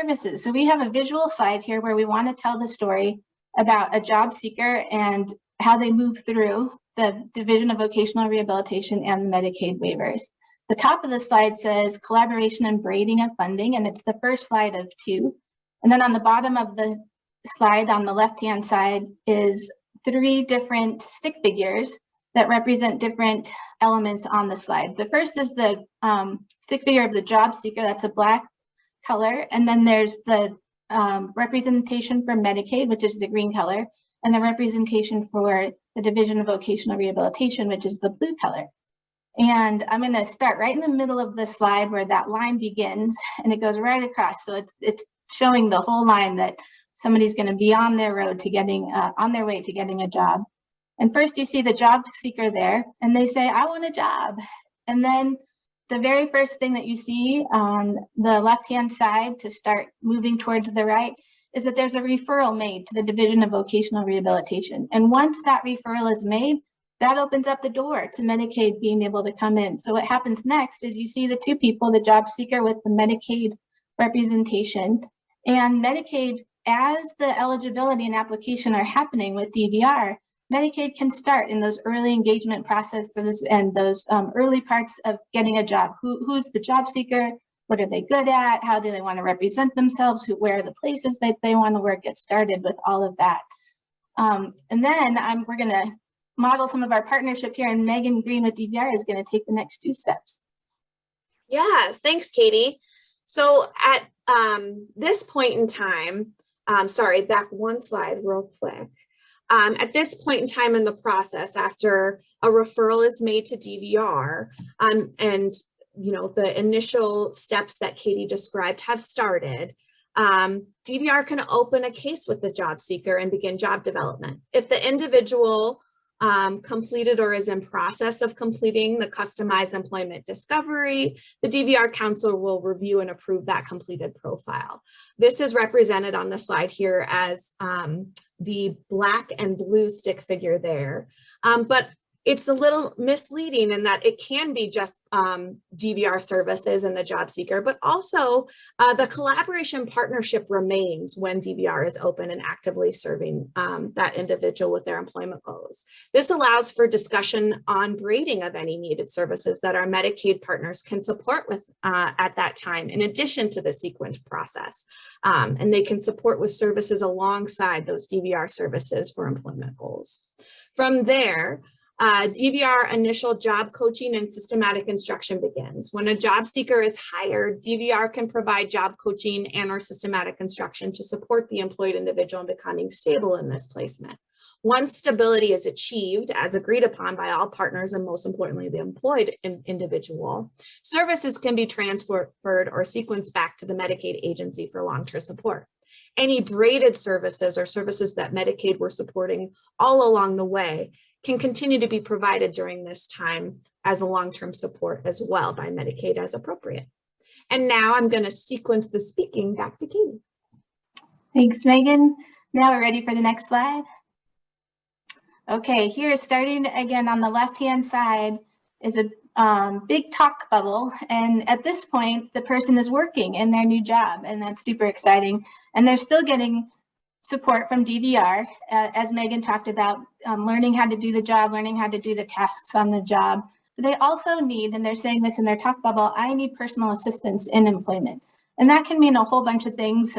services. So we have a visual slide here where we want to tell the story about a job seeker and how they move through the Division of Vocational Rehabilitation and Medicaid waivers. The top of the slide says collaboration and braiding of funding, and it's the first slide of 2. And then on the bottom of the slide on the left-hand side is 3 different stick figures that represent different elements on the slide. The first is the stick figure of the job seeker, that's a black color, and then there's the representation for Medicaid, which is the green color, and the representation for the Division of Vocational Rehabilitation, which is the blue color. And I'm going to start right in the middle of the slide where that line begins, and it goes right across. So it's showing the whole line that somebody's going to be on their road to getting on their way to getting a job. And first you see the job seeker there, and they say, I want a job. And then the very first thing that you see on the left-hand side to start moving towards the right is that there's a referral made to the Division of Vocational Rehabilitation. And once that referral is made, that opens up the door to Medicaid being able to come in. So what happens next is you see the 2 people, the job seeker with the Medicaid representation, and Medicaid, as the eligibility and application are happening with DVR, Medicaid can start in those early engagement processes and those early parts of getting a job. Who's the job seeker? What are they good at? How do they want to represent themselves? Where are the places that they want to work? Get started with all of that. And then we're going to model some of our partnership here, and Megan Green with DVR is going to take the next 2 steps. Yeah, thanks, Katie. So at this point in time, sorry, back one slide real quick. At this point in time in the process, after a referral is made to DVR, and the initial steps that Katie described have started, DVR can open a case with the job seeker and begin job development. If the individual completed or is in process of completing the customized employment discovery, the DVR council will review and approve that completed profile. This is represented on the slide here as the black and blue stick figure there, but it's a little misleading in that it can be just DVR services and the job seeker, but also the collaboration partnership remains when DVR is open and actively serving that individual with their employment goals. This allows for discussion on braiding of any needed services that our Medicaid partners can support with at that time, in addition to the sequence process. And they can support with services alongside those DVR services for employment goals. From there, DVR initial job coaching and systematic instruction begins. When a job seeker is hired, DVR can provide job coaching and or systematic instruction to support the employed individual in becoming stable in this placement. Once stability is achieved, as agreed upon by all partners and most importantly the employed individual, services can be transferred or sequenced back to the Medicaid agency for long-term support. Any braided services or services that Medicaid were supporting all along the way can continue to be provided during this time as a long-term support as well by Medicaid as appropriate. And now I'm going to sequence the speaking back to Katie. Thanks, Megan. Now we're ready for the next slide. Okay, here starting again on the left-hand side is a big talk bubble. And at this point, the person is working in their new job, and that's super exciting. And they're still getting support from DVR, as Megan talked about, learning how to do the job, learning how to do the tasks on the job. But they also need, and they're saying this in their talk bubble, I need personal assistance in employment. And that can mean a whole bunch of things.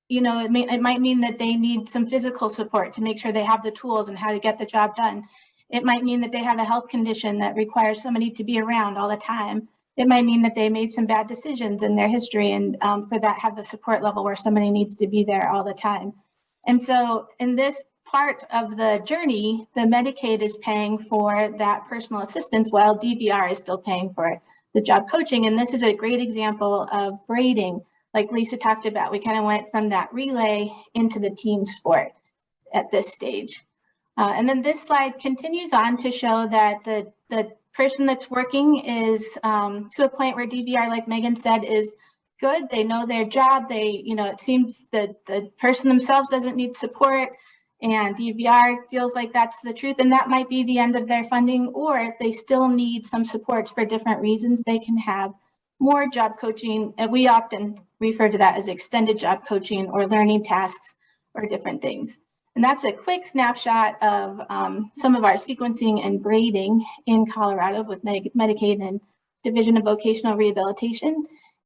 It might mean that they need some physical support to make sure they have the tools and how to get the job done. It might mean that they have a health condition that requires somebody to be around all the time. It might mean that they made some bad decisions in their history, and for that have the support level where somebody needs to be there all the time. And so in this part of the journey, the Medicaid is paying for that personal assistance while DVR is still paying for the job coaching. And this is a great example of braiding, like Lisa talked about. We kind of went from that relay into the team sport at this stage. And then this slide continues on to show that the person that's working is to a point where DVR, like Megan said, is good. They know their job. It seems that the person themselves doesn't need support, and DVR feels like that's the truth, and that might be the end of their funding. Or if they still need some supports for different reasons, they can have more job coaching, and we often refer to that as extended job coaching or learning tasks or different things. And that's a quick snapshot of some of our sequencing and braiding in Colorado with Medicaid and Division of Vocational Rehabilitation.